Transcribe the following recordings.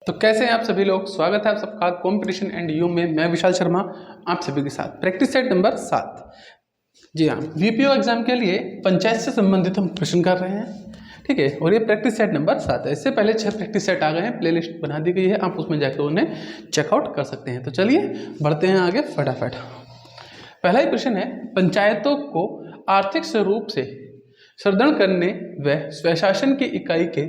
तो कैसे हैं आप सभी लोग। स्वागत है आप सबका कंपटीशन एंड यू में। मैं विशाल शर्मा आप सभी के साथ प्रैक्टिस सेट नंबर 7। जी हाँ, वीपीओ एग्जाम के लिए पंचायत से संबंधित हम प्रश्न कर रहे हैं, ठीक है। और ये प्रैक्टिस सेट नंबर 7 है। इससे पहले 6 प्रैक्टिस सेट आ गए हैं, प्लेलिस्ट बना दी गई है, आप उसमें जाकर उन्हें चेकआउट कर सकते हैं। तो चलिए बढ़ते हैं आगे फटाफट। पहला ही प्रश्न है, पंचायतों को आर्थिक स्वरूप से सुदृढ़ करने व स्वशासन की इकाई के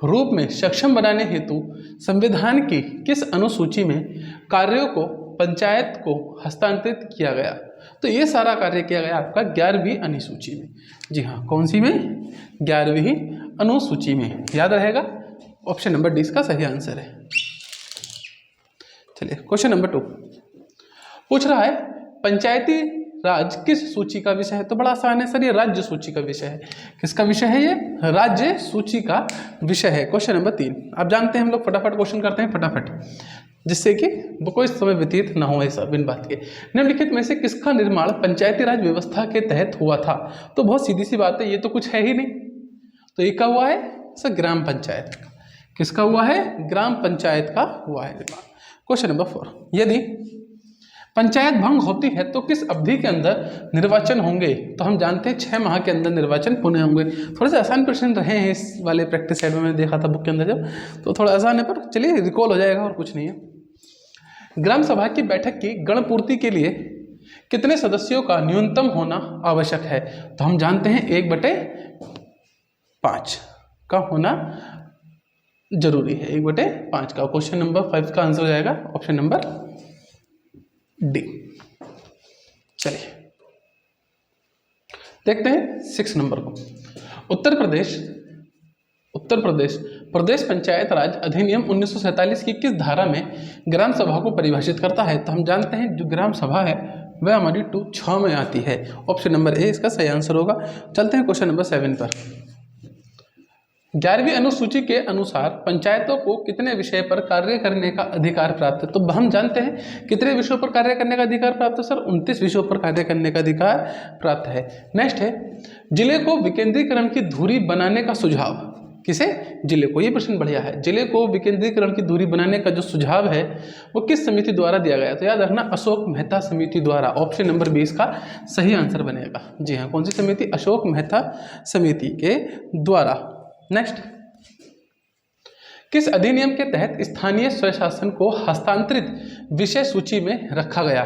रूप में सक्षम बनाने हेतु संविधान की किस अनुसूची में कार्यों को पंचायत को हस्तांतरित किया गया। तो ये सारा कार्य किया गया आपका 11वीं अनुसूची में। जी हाँ, कौन सी में? 11वीं अनुसूची में। याद रहेगा, ऑप्शन नंबर डी इसका सही आंसर है। चलिए क्वेश्चन नंबर 2 पूछ रहा है, पंचायती राज किस सूची का विषय है। तो बड़ा आसान है सर, ये राज्य सूची का विषय है। किसका विषय है? ये राज्य सूची का विषय है। क्वेश्चन नंबर 3 आप जानते हैं, हम लोग फटाफट क्वेश्चन करते हैं फटाफट, जिससे कि कोई समय व्यतीत ना हो ऐसा बिन बात के। निम्नलिखित में से किसका निर्माण पंचायती राज व्यवस्था के तहत हुआ था। तो बहुत सीधी सी बात है, ये तो कुछ है ही नहीं। तो ये क्या हुआ है सर? ग्राम पंचायत का। किसका हुआ है? ग्राम पंचायत का हुआ है निर्माण। क्वेश्चन नंबर 4, यदि पंचायत भंग होती है तो किस अवधि के अंदर निर्वाचन होंगे। तो हम जानते हैं 6 माह के अंदर निर्वाचन पुनः होंगे। थोड़े से आसान प्रश्न रहे हैं इस वाले प्रैक्टिस सेट में, मैंने देखा था बुक के अंदर जब, तो थोड़ा आसान है, पर चलिए रिकॉल हो जाएगा और कुछ नहीं है। ग्राम सभा की बैठक की गणपूर्ति के लिए कितने सदस्यों का न्यूनतम होना आवश्यक है। तो हम जानते हैं 1/5 का होना जरूरी है, 1/5 का। क्वेश्चन नंबर 5 का आंसर हो जाएगा ऑप्शन नंबर डी। चलिए देखते हैं 6 नंबर को। उत्तर प्रदेश प्रदेश पंचायत राज अधिनियम 1947 की किस धारा में ग्राम सभा को परिभाषित करता है। तो हम जानते हैं जो ग्राम सभा है वह हमारी 2(6) में आती है। ऑप्शन नंबर ए इसका सही आंसर होगा। चलते हैं क्वेश्चन नंबर 7 पर। 11वीं अनुसूची के अनुसार पंचायतों को कितने विषय पर कार्य करने का अधिकार प्राप्त है। तो हम जानते हैं कितने विषयों पर कार्य करने का अधिकार प्राप्त है सर? 29 विषयों पर कार्य करने का अधिकार प्राप्त है। नेक्स्ट है, जिले को विकेंद्रीकरण की धुरी बनाने का सुझाव किसे? जिले को। ये प्रश्न बढ़िया है। जिले को विकेंद्रीकरण की धुरी बनाने का जो सुझाव है वो किस समिति द्वारा दिया गया। तो याद रखना, अशोक मेहता समिति द्वारा। ऑप्शन नंबर 20 का सही आंसर बनेगा। जी हाँ, कौन सी समिति? अशोक मेहता समिति के द्वारा। नेक्स्ट, किस अधिनियम के तहत स्थानीय स्वशासन को हस्तांतरित विषय सूची में रखा गया।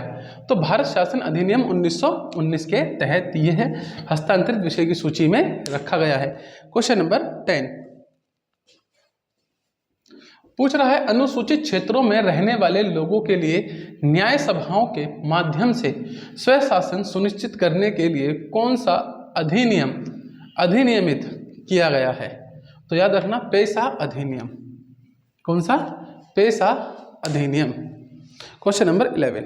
तो भारत शासन अधिनियम 1919 के तहत यह हस्तांतरित विषय की सूची में रखा गया है। क्वेश्चन नंबर 10 पूछ रहा है, अनुसूचित क्षेत्रों में रहने वाले लोगों के लिए न्याय सभाओं के माध्यम से स्वशासन सुनिश्चित करने के लिए कौन सा अधिनियमित किया गया है। तो याद रखना, पेशा अधिनियम। कौन सा? पेशा अधिनियम। क्वेश्चन नंबर 11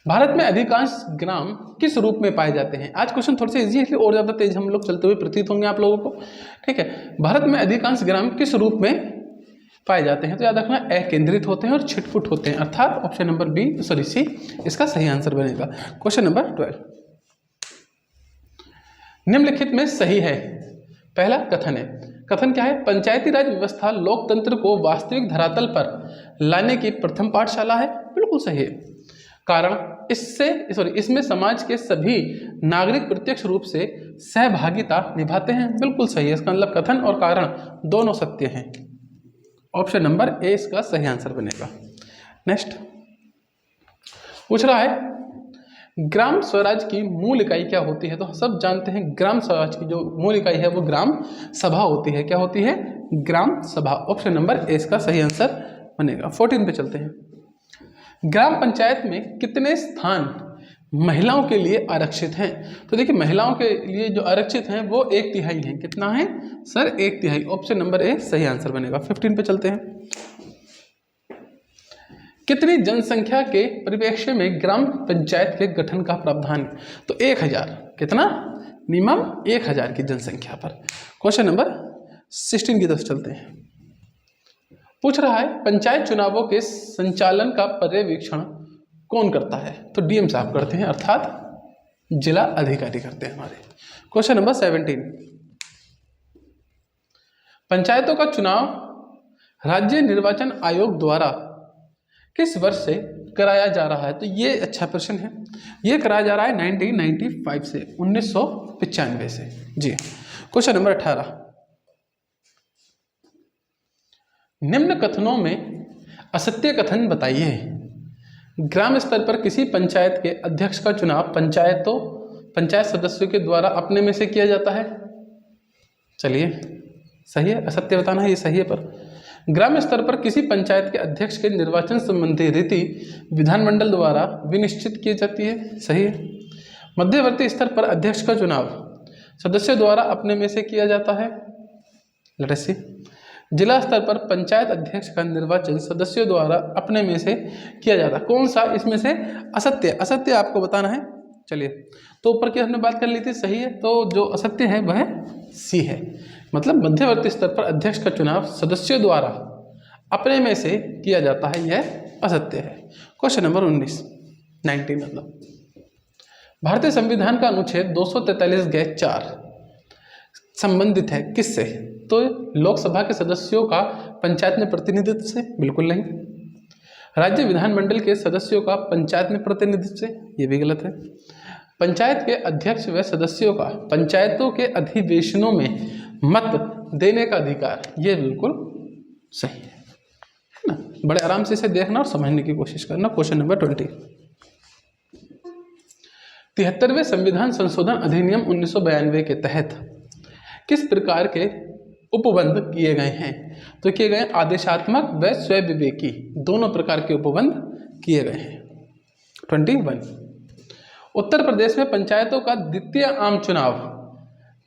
भारत में अधिकांश ग्राम किस रूप में पाए जाते हैं। आज क्वेश्चन थोड़े से इजी है, इसलिए और ज्यादा तेज हम लोग चलते हुए प्रतीत होंगे आप लोगों को, ठीक है। भारत में अधिकांश ग्राम किस रूप में पाए जाते हैं। तो याद रखना, अकेंद्रित होते हैं और छिटपुट होते हैं, अर्थात ऑप्शन नंबर सी इसका सही आंसर बनेगा। क्वेश्चन नंबर 12 निम्नलिखित में सही है। पहला कथन है, कथन क्या है? पंचायती राज व्यवस्था लोकतंत्र को वास्तविक धरातल पर लाने की प्रथम पाठशाला है। बिल्कुल सही है। कारण इसमें समाज के सभी नागरिक प्रत्यक्ष रूप से सहभागिता निभाते हैं। बिल्कुल सही है। इसका मतलब कथन और कारण दोनों सत्य हैं। ऑप्शन नंबर ए इसका सही आंसर बनेगा। नेक्स्ट पूछ रहा है, ग्राम स्वराज की मूल इकाई क्या होती है। तो सब जानते हैं ग्राम स्वराज की जो मूल इकाई है वो ग्राम सभा होती है। क्या होती है? ग्राम सभा। ऑप्शन नंबर ए इसका सही आंसर बनेगा। 14 पे चलते हैं। ग्राम पंचायत में कितने स्थान महिलाओं के लिए आरक्षित हैं। तो देखिए, महिलाओं के लिए जो आरक्षित हैं वो 1/3 हैं। कितना है सर? 1/3। ऑप्शन नंबर ए सही आंसर बनेगा। 15 पे चलते हैं। कितनी जनसंख्या के परिप्रेक्ष्य में ग्राम पंचायत के गठन का प्रावधान है। तो 1000। कितना? मिनिमम 1000 की जनसंख्या पर। क्वेश्चन नंबर 16 की तरफ चलते हैं। पूछ रहा है, पंचायत चुनावों के संचालन का पर्यवेक्षण कौन करता है। तो डीएम साहब करते हैं, अर्थात जिला अधिकारी करते हैं हमारे। क्वेश्चन नंबर 17 पंचायतों का चुनाव राज्य निर्वाचन आयोग द्वारा किस वर्ष से कराया जा रहा है? तो ये अच्छा प्रश्न है। ये कराया जा रहा है 1995 से, 1995 से। जी, क्वेश्चन नंबर 18, निम्न कथनों में असत्य कथन बताइए। ग्राम स्तर पर किसी पंचायत के अध्यक्ष का चुनाव पंचायत सदस्यों के द्वारा अपने में से किया जाता है। चलिए, सही है, असत्य बताना है, ये सही है। पर ग्राम स्तर पर किसी पंचायत के अध्यक्ष के निर्वाचन संबंधी रीति विधानमंडल द्वारा विनिश्चित की जाती है। सही है। मध्यवर्ती स्तर पर अध्यक्ष का चुनाव सदस्यों द्वारा अपने में से किया जाता है। लेट अस सी। जिला स्तर पर पंचायत अध्यक्ष का निर्वाचन सदस्यों द्वारा अपने में से किया जाता है। कौन सा इसमें से असत्य? असत्य आपको बताना है। चलिए, तो ऊपर की हमने बात कर ली थी, सही है। तो जो असत्य है वह सी है, मतलब मध्यवर्ती स्तर पर अध्यक्ष का चुनाव सदस्यों द्वारा अपने में से किया जाता है, यह असत्य है। क्वेश्चन नंबर 19 मतलब भारतीय संविधान का अनुच्छेद 243(4) संबंधित है किससे? तो लोकसभा के सदस्यों का पंचायत में प्रतिनिधित्व से? बिल्कुल नहीं। राज्य विधानमंडल के सदस्यों का पंचायत में प्रतिनिधित्व से? ये भी गलत है। पंचायत के अध्यक्ष व सदस्यों का पंचायतों के अधिवेशनों में मत देने का अधिकार? ये बिल्कुल सही है ना। बड़े आराम से इसे देखना और समझने की कोशिश करना। क्वेश्चन नंबर 20, 73वें संविधान संशोधन अधिनियम 1992 के तहत किस प्रकार के उपबंध किए गए हैं? तो किए गए आदेशात्मक व स्वविवेकी, दोनों प्रकार के उपबंध किए गए हैं। 21, उत्तर प्रदेश में पंचायतों का द्वितीय आम चुनाव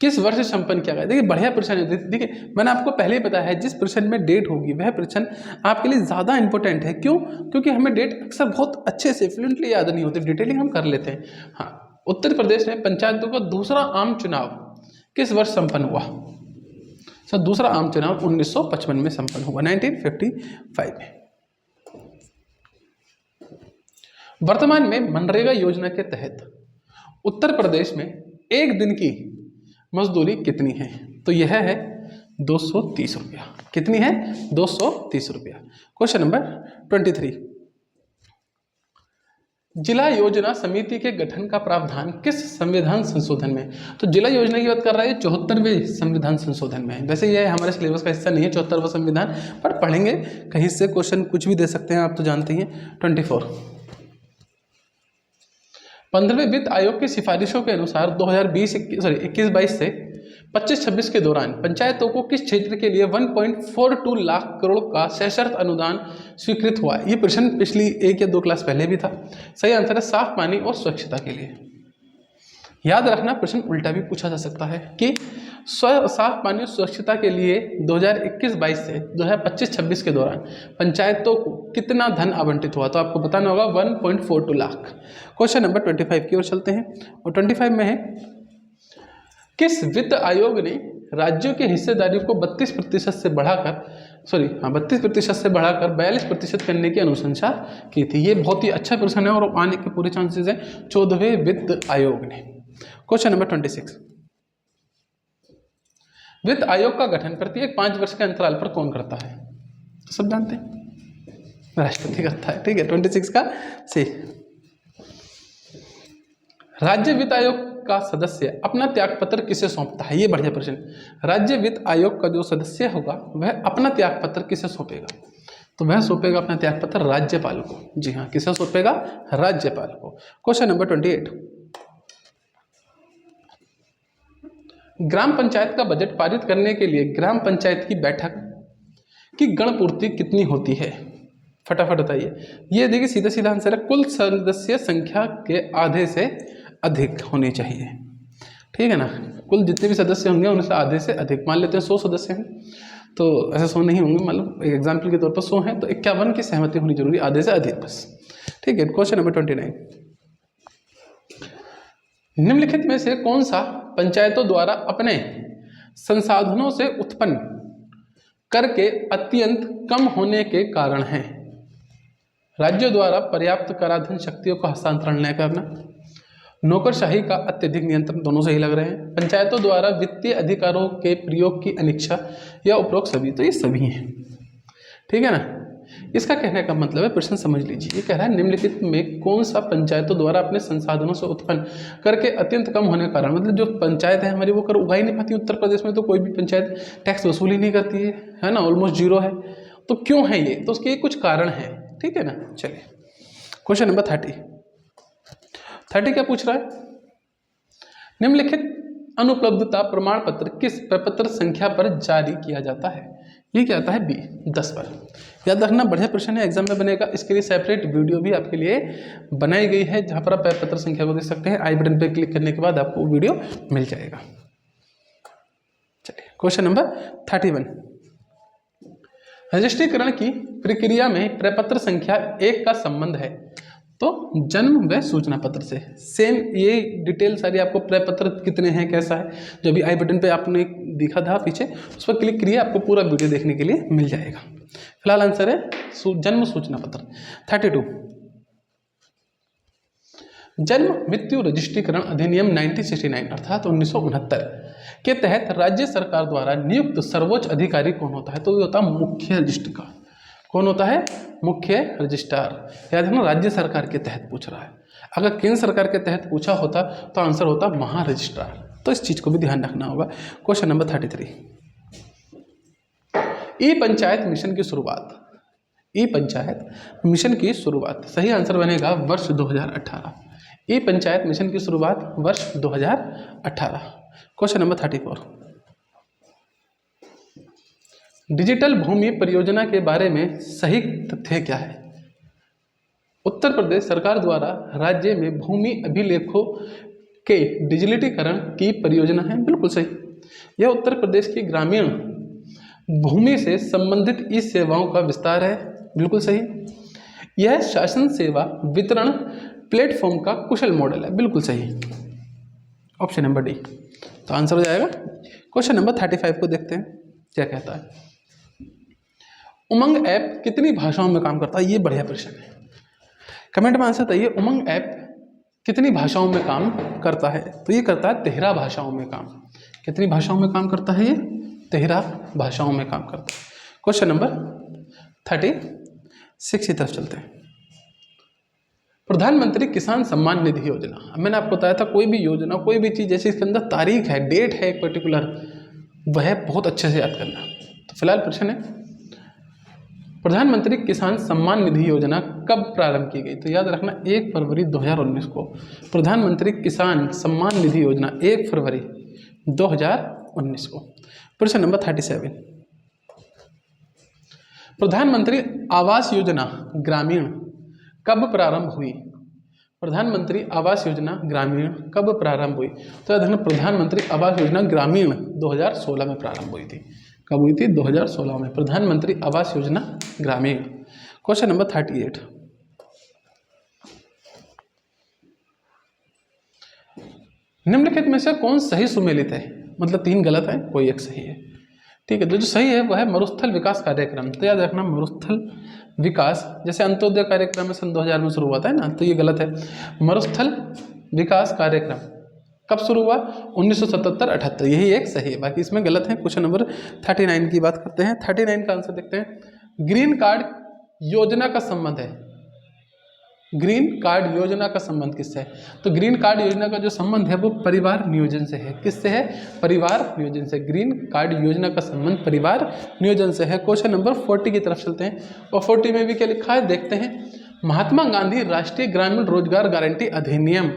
किस वर्ष संपन्न किया गया? देखिए, बढ़िया प्रश्न है। देखिए, मैंने आपको पहले ही बताया है, जिस प्रश्न में डेट होगी वह प्रश्न आपके लिए ज़्यादा इंपॉर्टेंट है। क्यों? क्योंकि हमें डेट अक्सर बहुत अच्छे से फ्लुएंटली याद नहीं होती, डिटेलिंग हम कर लेते हैं। हाँ, उत्तर प्रदेश में पंचायतों का दूसरा आम चुनाव किस वर्ष संपन्न हुआ? सर, दूसरा आम चुनाव 1955 में संपन्न हुआ, 1955 में। वर्तमान में मनरेगा योजना के तहत उत्तर प्रदेश में एक दिन की मजदूरी कितनी है? तो यह है 230 रुपया। कितनी है? 230 रुपया। क्वेश्चन नंबर 23, जिला योजना समिति के गठन का प्रावधान किस संविधान संशोधन में? तो जिला योजना की बात कर रहा है 74वें संविधान संशोधन में। वैसे यह हमारे सिलेबस का हिस्सा नहीं है 74वां संविधान, पर पढ़ेंगे, कहीं से क्वेश्चन कुछ भी दे सकते हैं, आप तो जानते हैं। 24, 15वें वित्त आयोग की सिफारिशों के अनुसार 21-22 से 25-26 के दौरान पंचायतों को किस क्षेत्र के लिए 1.42 लाख करोड़ का सशर्त अनुदान स्वीकृत हुआ? ये प्रश्न पिछली 1 या 2 क्लास पहले भी था। सही आंसर है साफ पानी और स्वच्छता के लिए। याद रखना, प्रश्न उल्टा भी पूछा जा सकता है कि साफ पानी और स्वच्छता के लिए 2021-22 से 2025-26 के दौरान पंचायतों को कितना धन आवंटित हुआ? तो आपको बताना होगा 1.42 लाख। क्वेश्चन नंबर 25 की ओर चलते हैं, और 25 में है, किस वित्त आयोग ने राज्यों की हिस्सेदारी को 32% से बढ़ाकर 42% करने की अनुशंसा की थी? ये बहुत ही अच्छा प्रश्न है और आने के पूरे चांसेस हैं 14वें वित्त आयोग ने। क्वेश्चन नंबर 26, वित्त आयोग का गठन प्रत्येक 5 वर्ष के अंतराल पर कौन करता है? तो सब जानते हैं, राष्ट्रपति करता है। ठीक है, 26 का सही। राज्य वित्त आयोग का सदस्य अपना त्यागपत्र किसे सौंपता है? ये बढ़िया प्रश्न। राज्य वित्त आयोग का जो सदस्य होगा वह अपना त्यागपत्र किसे सौंपेगा? तो वह सौंपेगा अपना त्यागपत्र राज्यपाल को। जी हाँ, किसे सौंपेगा? राज्यपाल को। क्वेश्चन नंबर 28, ग्राम पंचायत का बजट पारित करने के लिए ग्राम पंचायत की बैठक की गणपूर्ति कितनी होती है? फटाफट बताइए। ये देखिए, सीधा सीधा आंसर है, कुल सदस्य संख्या के आधे से अधिक होनी चाहिए। ठीक है ना, कुल जितने भी सदस्य होंगे उनसे आधे से अधिक। मान लेते हैं 100 सदस्य हैं, तो ऐसे 100 नहीं होंगे, मतलब एक एग्जाम्पल के तौर पर 100 हैं, तो 51 की सहमति होनी जरूरी, आधे से अधिक बस। ठीक है, क्वेश्चन नंबर 29, निम्नलिखित में से कौन सा पंचायतों द्वारा अपने संसाधनों से उत्पन्न कर के अत्यंत कम होने के कारण है? राज्यों द्वारा पर्याप्त कराधान शक्तियों का हस्तांतरण न करना, नौकरशाही का अत्यधिक नियंत्रण, दोनों सही लग रहे हैं, पंचायतों द्वारा वित्तीय अधिकारों के प्रयोग की अनिच्छा, या उपरोक्त सभी? तो ये सभी हैं। ठीक है ना। इसका कहने का मतलब है, प्रश्न समझ लीजिए, ये कह रहा है निम्नलिखित में कौन सा पंचायतों द्वारा अपने संसाधनों से उत्पन्न कर के अत्यंत कम होने के कारण, मतलब जो पंचायत है हमारी वो कर उगा ही नहीं पाती। उत्तर प्रदेश में तो कोई भी पंचायत टैक्स वसूल ही नहीं करती है ना, ऑलमोस्ट जीरो है। तो क्यों है ये, तो उसके कुछ कारण है, ठीक है ना। चलिए क्वेश्चन नंबर 30 क्या पूछ रहा है, निम्नलिखित अनुपलब्धता प्रमाण पत्र किस प्रपत्र संख्या पर जारी किया जाता है। ये क्या आता है, बी 10 पर। याद रखना, बढ़िया प्रश्न है, एग्जाम में बनेगा। इसके लिए सेपरेट वीडियो भी आपके लिए बनाई गई है, जहां पर आप पत्र संख्या को देख सकते हैं। आई बटन पर क्लिक करने के बाद आपको वीडियो मिल जाएगा। चलिए क्वेश्चन नंबर 31, रजिस्ट्रीकरण की प्रक्रिया में प्रपत्र संख्या 1 का संबंध है तो जन्म व सूचना पत्र से। सेम ये डिटेल सारी आपको प्रपत्र कितने हैं, कैसा है, जो अभी आई बटन पे आपने दिखा था पीछे, उस पर क्लिक करिए, आपको पूरा वीडियो देखने के लिए मिल जाएगा। फिलहाल आंसर है जन्म सूचना पत्र। 32, जन्म मृत्यु रजिस्ट्रीकरण अधिनियम 1969 अर्थात 1969 के तहत राज्य सरकार द्वारा नियुक्त सर्वोच्च अधिकारी कौन होता है, तो ये होता है मुख्य रजिस्ट्रार। कौन होता है, मुख्य रजिस्ट्रार। याद है ना, राज्य सरकार के तहत पूछ रहा है। अगर केंद्र सरकार के तहत पूछा होता तो आंसर होता महारजिस्ट्रार। तो इस चीज को भी ध्यान रखना होगा। क्वेश्चन नंबर 33, ई पंचायत मिशन की शुरुआत, ई पंचायत मिशन की शुरुआत, सही आंसर बनेगा वर्ष 2018। ई पंचायत मिशन की शुरुआत वर्ष 2018। क्वेश्चन नंबर 34, डिजिटल भूमि परियोजना के बारे में सही तथ्य क्या है। उत्तर प्रदेश सरकार द्वारा राज्य में भूमि अभिलेखों के डिजिटलीकरण की परियोजना है, बिल्कुल सही। यह उत्तर प्रदेश की ग्रामीण भूमि से संबंधित ई सेवाओं का विस्तार है, बिल्कुल सही। यह शासन सेवा वितरण प्लेटफॉर्म का कुशल मॉडल है, बिल्कुल सही। ऑप्शन नंबर डी तो आंसर हो जाएगा। क्वेश्चन नंबर 35 को देखते हैं क्या कहता है। उमंग ऐप कितनी भाषाओं में काम करता है, ये बढ़िया प्रश्न है। कमेंट में आंसर बताइए, उमंग ऐप कितनी भाषाओं में काम करता है, तो ये करता है 13 भाषाओं में काम। कितनी भाषाओं में काम करता है, ये 13 भाषाओं में काम करता है। क्वेश्चन नंबर 36 की तरफ चलते हैं। प्रधानमंत्री किसान सम्मान निधि योजना, मैंने आपको बताया था कोई भी योजना, कोई भी चीज जैसे इसके अंदर तारीख है, डेट है एक पर्टिकुलर, वह बहुत अच्छे से याद करना। तो फिलहाल प्रश्न है, प्रधानमंत्री किसान सम्मान निधि योजना कब प्रारंभ की गई, तो याद रखना 1 फरवरी 2019 को। प्रधानमंत्री किसान सम्मान निधि योजना 1 फरवरी 2019 को। प्रश्न नंबर 37, प्रधानमंत्री आवास योजना ग्रामीण कब प्रारंभ हुई। प्रधानमंत्री आवास योजना ग्रामीण कब प्रारंभ हुई, तो याद रखना प्रधानमंत्री आवास योजना ग्रामीण 2016 में प्रारंभ हुई थी। कब हुई थी, 2016 में, प्रधानमंत्री आवास योजना ग्रामीण। क्वेश्चन नंबर 38, निम्नलिखित में से कौन सही सुमेलित है, मतलब 3 गलत है, कोई एक सही है, ठीक है। तो जो सही है वह है मरुस्थल विकास कार्यक्रम। तो याद रखना मरुस्थल विकास, जैसे अंत्योदय कार्यक्रम में सन 2000 में शुरू हुआ था ना, तो ये गलत है। मरुस्थल विकास कार्यक्रम कब शुरू हुआ, 1977-78, यही एक सही है, बाकी इसमें गलत है। क्वेश्चन नंबर 39 की बात करते हैं। 39 का आंसर देखते हैं। ग्रीन कार्ड योजना का संबंध है, ग्रीन कार्ड योजना का संबंध किससे है, तो ग्रीन कार्ड योजना का जो संबंध है वो परिवार नियोजन से है। किससे है, परिवार नियोजन से। ग्रीन कार्ड योजना का संबंध परिवार नियोजन से है। क्वेश्चन नंबर 40 की तरफ चलते हैं, और 40 में भी क्या लिखा है देखते हैं। महात्मा गांधी राष्ट्रीय ग्रामीण रोजगार गारंटी अधिनियम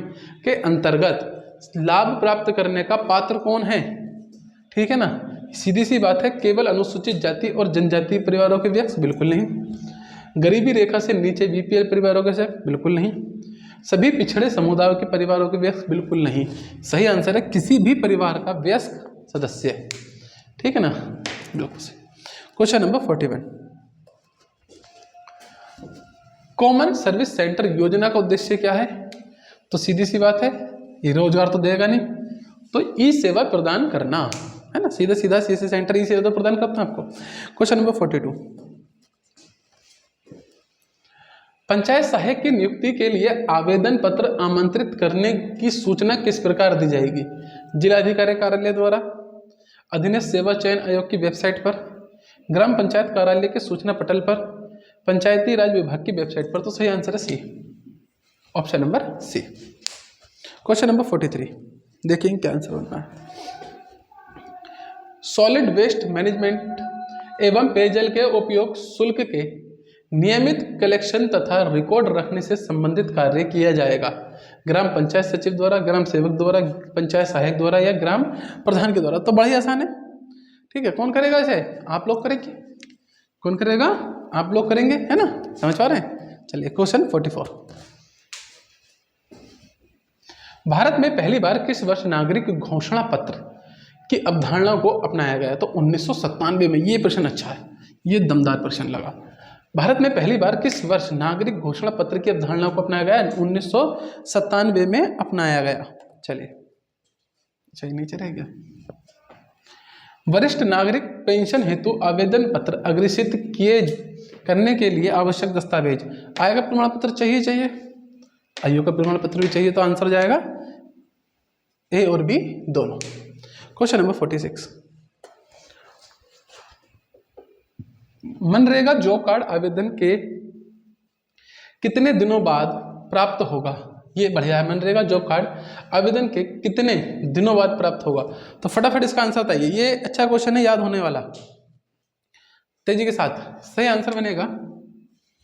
के अंतर्गत लाभ प्राप्त करने का पात्र कौन है, ठीक है ना। सीधी सी बात है, केवल अनुसूचित जाति और जनजाति परिवारों के व्यक्ति, बिल्कुल नहीं। गरीबी रेखा से नीचे बीपीएल परिवारों के व्यक्ति, बिल्कुल नहीं। सभी पिछड़े समुदायों के परिवारों के व्यक्ति, बिल्कुल नहीं। सही आंसर है किसी भी परिवार का वयस्क सदस्य, ठीक है ना, बिल्कुल सही। Question number 41, common service centre योजना का उद्देश्य क्या है, तो सीधी सी बात है ये रोजगार तो देगा नहीं, तो ई सेवा प्रदान करना है ना, सीधा सीधा सीसी सेंटर ई सेवा तो प्रदान करता है आपको। क्वेश्चन नंबर 42, पंचायत सहायक की नियुक्ति के लिए आवेदन पत्र आमंत्रित करने की सूचना किस प्रकार दी जाएगी, जिलाधिकारी कार्यालय द्वारा, अधीनस्थ सेवा चयन आयोग की वेबसाइट पर, ग्राम पंचायत कार्यालय के सूचना पटल पर, पंचायती राज विभाग की वेबसाइट पर। तो सही आंसर है C, option number C. Question number 43, देखिए क्या आंसर बनना है। सॉलिड वेस्ट मैनेजमेंट एवं पेयजल के उपयोग शुल्क के नियमित कलेक्शन तथा रिकॉर्ड रखने से संबंधित कार्य किया जाएगा ग्राम पंचायत सचिव द्वारा, ग्राम सेवक द्वारा, पंचायत सहायक द्वारा या ग्राम प्रधान के द्वारा। तो बड़ा ही आसान है, ठीक है। कौन करेगा इसे? आप लोग करेंगे। कौन करेगा? आप लोग करेंगे, है ना, समझ पा रहे हैं। चलिए क्वेश्चन 44, भारत में पहली बार किस वर्ष नागरिक घोषणा पत्र की अवधारणा को अपनाया गया? तो 1997 में। ये प्रश्न अच्छा है, ये दमदार प्रश्न लगा। भारत में पहली बार किस वर्ष नागरिक घोषणा पत्र की अवधारणा को अपनाया गया? 1997 में अपनाया गया। चलिए, सही नीचे रह गया। वरिष्ठ नागरिक पेंशन हेतु आवेदन पत्र अग्रेषित किए करने के लिए आवश्यक दस्तावेज। आय का प्रमाण पत्र चाहिए, आयु का प्रमाण पत्र भी चाहिए। तो आंसर जाएगा ए और बी दोनों। Question number 46, MNREGA job card आवेदन के कितने दिनों बाद प्राप्त होगा? ये बढ़िया है। मनरेगा जॉब कार्ड आवेदन के कितने दिनों बाद प्राप्त होगा? तो फटाफट इसका आंसर बताइए। ये अच्छा क्वेश्चन है, याद होने वाला, तेजी के साथ। सही आंसर बनेगा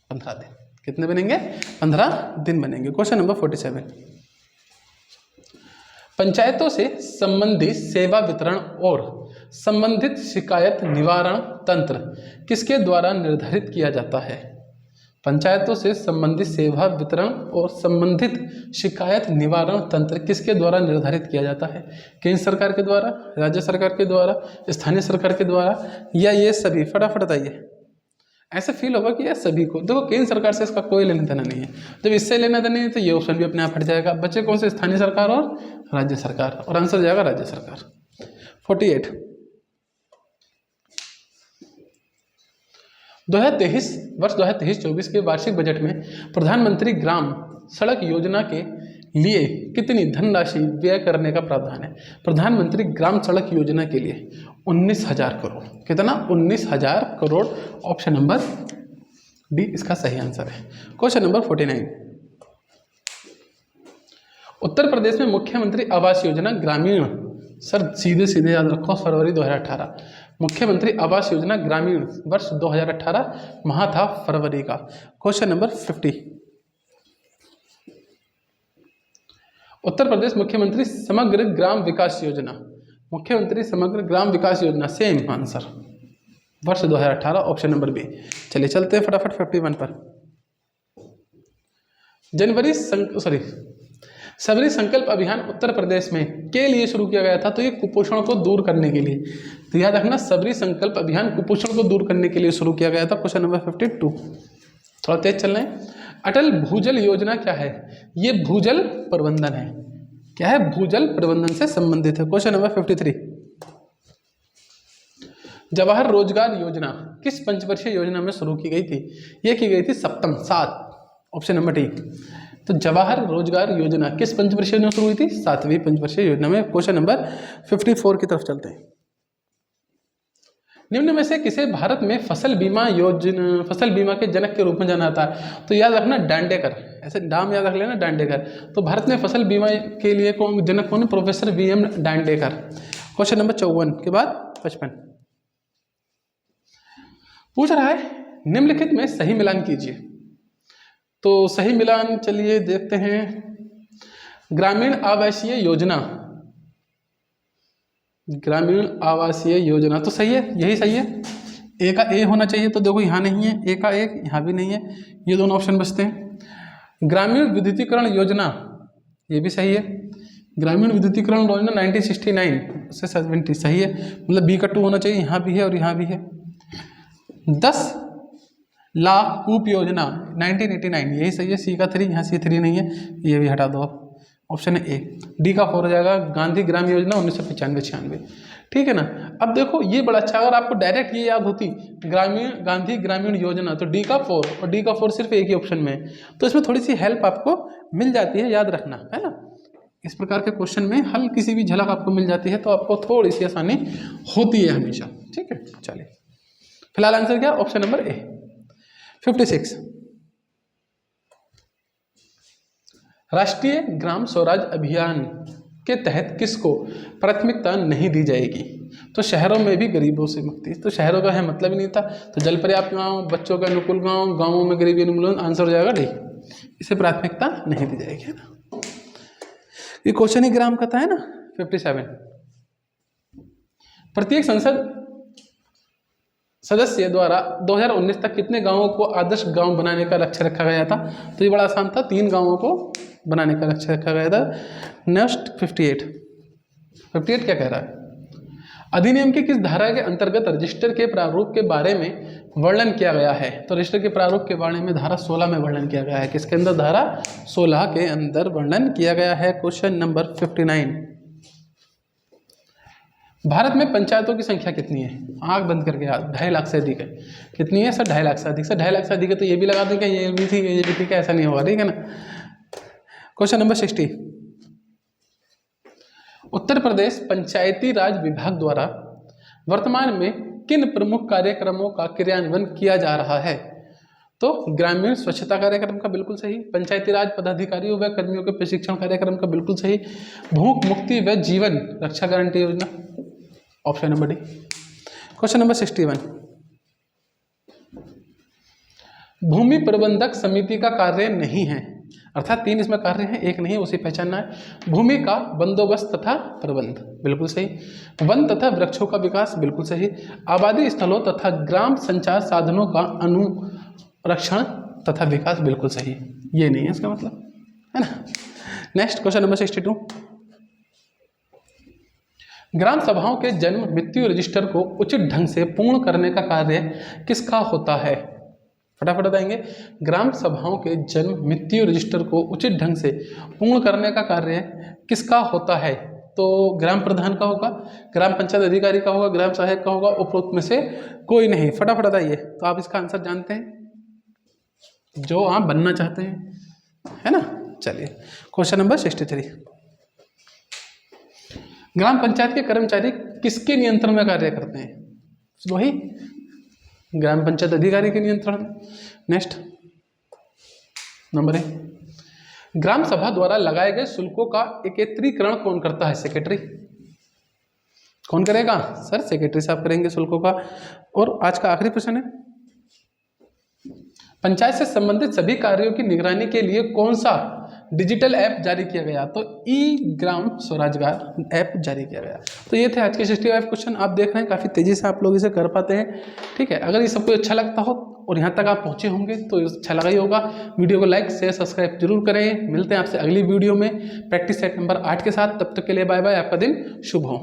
15 दिन। कितने बनेंगे? 15 दिन बनेंगे। क्वेश्चन नंबर 47, पंचायतों से संबंधित सेवा वितरण और संबंधित शिकायत निवारण तंत्र किसके द्वारा निर्धारित किया जाता है? पंचायतों से संबंधित सेवा वितरण और संबंधित शिकायत निवारण तंत्र किसके द्वारा निर्धारित किया जाता है? केंद्र सरकार के द्वारा, राज्य सरकार के द्वारा, स्थानीय सरकार के द्वारा, या ये सभी? फटाफट बताइए। ऐसा फील होगा कि ये सभी को। देखो, केंद्र सरकार से इसका कोई लेना देना नहीं है। जब इससे लेना देना नहीं है तो ये ऑप्शन भी अपने आप हट जाएगा। बच्चे कौन से? स्थानीय सरकार और राज्य सरकार, और आंसर जाएगा राज्य सरकार। 48, 2023 वर्ष 2023-24 के वार्षिक बजट में प्रधानमंत्री ग्राम सड़क योजना के लिए कितनी धनराशि व्यय करने का प्रावधान है? प्रधानमंत्री ग्राम सड़क योजना के लिए 19,000 करोड़। कितना? 19,000 करोड़। ऑप्शन नंबर डी इसका सही आंसर है। क्वेश्चन नंबर 49, उत्तर प्रदेश में मुख्यमंत्री आवास योजना ग्रामीण, सर सीधे सीधे याद रखो, फरवरी 2018। मुख्यमंत्री आवास योजना ग्रामीण वर्ष 2018 माह था फरवरी का। क्वेश्चन नंबर 50, उत्तर प्रदेश मुख्यमंत्री समग्र ग्राम विकास योजना, मुख्यमंत्री समग्र ग्राम विकास योजना, सेम आंसर, वर्ष 2018। Option number B. चलिए चलते हैं फटाफट 51 पर। सबरी संकल्प अभियान उत्तर प्रदेश में के लिए शुरू किया गया था? तो ये कुपोषण को दूर करने के लिए। तो याद रखना, सबरी संकल्प अभियान कुपोषण को दूर करने के लिए शुरू किया गया था। क्वेश्चन नंबर 52, थोड़ा तेज चलना है। अटल भूजल योजना क्या है? ये भूजल प्रबंधन है। क्या है? भूजल प्रबंधन से संबंधित है। क्वेश्चन नंबर 53, जवाहर रोजगार योजना किस पंचवर्षीय योजना में शुरू की गई थी? ये की गई थी सप्तम, 7। Option number D. तो जवाहर रोजगार योजना किस पंचवर्षीय योजना शुरू हुई थी? 7वीं पंचवर्षीय योजना में। क्वेश्चन नंबर 54 की तरफ चलते हैं। निम्न में से किसे भारत में फसल बीमा के जनक के रूप में जाना जाता है? तो याद रखना डांडेकर, ऐसे नाम याद रख लेना, डांडेकर। तो भारत में फसल बीमा के लिए जनक कौन? Professor VM Dandekar. Question number 54 के बाद 55 पूछ रहा है, निम्नलिखित में सही मिलान कीजिए। तो सही मिलान चलिए देखते हैं। ग्रामीण आवासीय योजना, ग्रामीण आवासीय योजना तो सही है, यही सही है। ए का ए होना चाहिए, तो देखो यहाँ नहीं है, ए का ए यहाँ भी नहीं है, ये दोनों ऑप्शन बचते हैं। ग्रामीण विद्युतीकरण योजना, ये भी सही है। ग्रामीण विद्युतीकरण योजना 1969 से 70 सही है, मतलब बी का 2 होना चाहिए, यहाँ भी है और यहाँ भी है। 10 लाख कूप योजना 1989, यही सही है। सी का 3, यहाँ C3 नहीं है, ये भी हटा दो आप। ऑप्शन है ए। डी का 4 हो जाएगा, गांधी ग्राम योजना 1995-96, ठीक है ना। अब देखो ये बड़ा अच्छा, अगर आपको डायरेक्ट ये याद होती गांधी ग्रामीण योजना, तो डी का 4 और डी का 4 सिर्फ एक ही ऑप्शन में है, तो इसमें थोड़ी सी हेल्प आपको मिल जाती है, याद रखना है ना। इस प्रकार के क्वेश्चन में हल्की सी भी झलक आपको मिल जाती है तो आपको थोड़ी सी आसानी होती है हमेशा, ठीक है। चलिए फिलहाल आंसर क्या, ऑप्शन नंबर ए। 56, राष्ट्रीय ग्राम स्वराज अभियान के तहत किसको प्राथमिकता नहीं दी जाएगी? तो शहरों में भी गरीबों से मुक्ति। तो शहरों का है मतलब ही नहीं था, तो जल पर्याप्त गाँव, बच्चों का अनुकूल गाँव, गाँवों में गरीबी उन्मूलन, आंसर हो जाएगा डी, इसे प्राथमिकता नहीं दी जाएगी, है ना। ये क्वेश्चन ही ग्राम का था, है ना। 57, प्रत्येक संसद सदस्य द्वारा 2019 तक कितने गांवों को आदर्श गांव बनाने का लक्ष्य रखा गया था? तो ये बड़ा आसान था, 3 गांवों को बनाने का लक्ष्य रखा गया था। नेक्स्ट 58 क्या कह रहा है? अधिनियम की किस धारा के अंतर्गत रजिस्टर के प्रारूप के बारे में वर्णन किया गया है? तो रजिस्टर के प्रारूप के बारे में धारा 16 में वर्णन किया गया है। किसके अंदर? धारा 16 के अंदर वर्णन किया गया है। क्वेश्चन नंबर 59, भारत में पंचायतों की संख्या कितनी है? आंख बंद करके याद, 2.5 लाख से अधिक है। कितनी है सर? 2.5 लाख से अधिक। सर 2.5 लाख से अधिक है तो ये भी लगा दें क्या, ये भी थी, ये भी थी क्या? ऐसा नहीं होगा, ठीक है ना। क्वेश्चन नंबर 60, उत्तर प्रदेश पंचायती राज विभाग द्वारा वर्तमान में किन प्रमुख कार्यक्रमों का क्रियान्वयन किया जा रहा है? तो ग्रामीण स्वच्छता कार्यक्रम का बिल्कुल सही, पंचायती राज पदाधिकारियों व कर्मियों के प्रशिक्षण कार्यक्रम का बिल्कुल सही, भूख मुक्ति व जीवन रक्षा गारंटी योजना, option number D. Question number 61, भूमि प्रबंधक समिति का कार्य नहीं है, अर्थात 3 इसमें कार्य हैं, एक नहीं, उसे पहचानना है। भूमि का बंदोबस्त तथा प्रबंध, बिल्कुल सही। वन तथा वृक्षों का विकास, बिल्कुल सही। आबादी स्थलों तथा ग्राम संचार साधनों का अनुरक्षण तथा विकास, बिल्कुल सही। ये नहीं है इसका मतलब, है ना। नेक्स्ट क्वेश्चन नंबर 62, ग्राम सभाओं के जन्म मृत्यु रजिस्टर को उचित ढंग से पूर्ण करने का कार्य किसका होता है? फटाफट बताएंगे। ग्राम सभाओं के जन्म मृत्यु रजिस्टर को उचित ढंग से पूर्ण करने का कार्य किसका होता है? तो ग्राम प्रधान का होगा, ग्राम पंचायत अधिकारी का होगा, ग्राम सहायक का होगा, उपरोक्त में से कोई नहीं। फटाफट बताइए। तो आप इसका आंसर जानते हैं जो आप बनना चाहते हैं, है ना। चलिए क्वेश्चन नंबर 63, ग्राम पंचायत के कर्मचारी किसके नियंत्रण में कार्य करते हैं? वही ग्राम पंचायत अधिकारी के नियंत्रण में। नेक्स्ट नंबर 1, ग्राम सभा द्वारा लगाए गए शुल्कों का एकत्रीकरण कौन करता है? सेक्रेटरी। कौन करेगा? सर सेक्रेटरी साहब करेंगे शुल्कों का। और आज का आखिरी प्रश्न है, पंचायत से संबंधित सभी कार्यों की निगरानी के लिए कौन सा डिजिटल ऐप जारी किया गया? तो ई ग्राम स्वराजगार ऐप जारी किया गया। तो ये थे आज के 65 क्वेश्चन। आप देख रहे हैं काफ़ी तेज़ी से आप लोग इसे कर पाते हैं, ठीक है। अगर ये सबको अच्छा लगता हो और यहाँ तक आप पहुँचे होंगे तो अच्छा लगा ही होगा। वीडियो को लाइक शेयर सब्सक्राइब जरूर करें। मिलते हैं आपसे अगली वीडियो में प्रैक्टिस सेट नंबर 8 के साथ। तब तक के लिए बाय बाय, आपका दिन शुभ हो।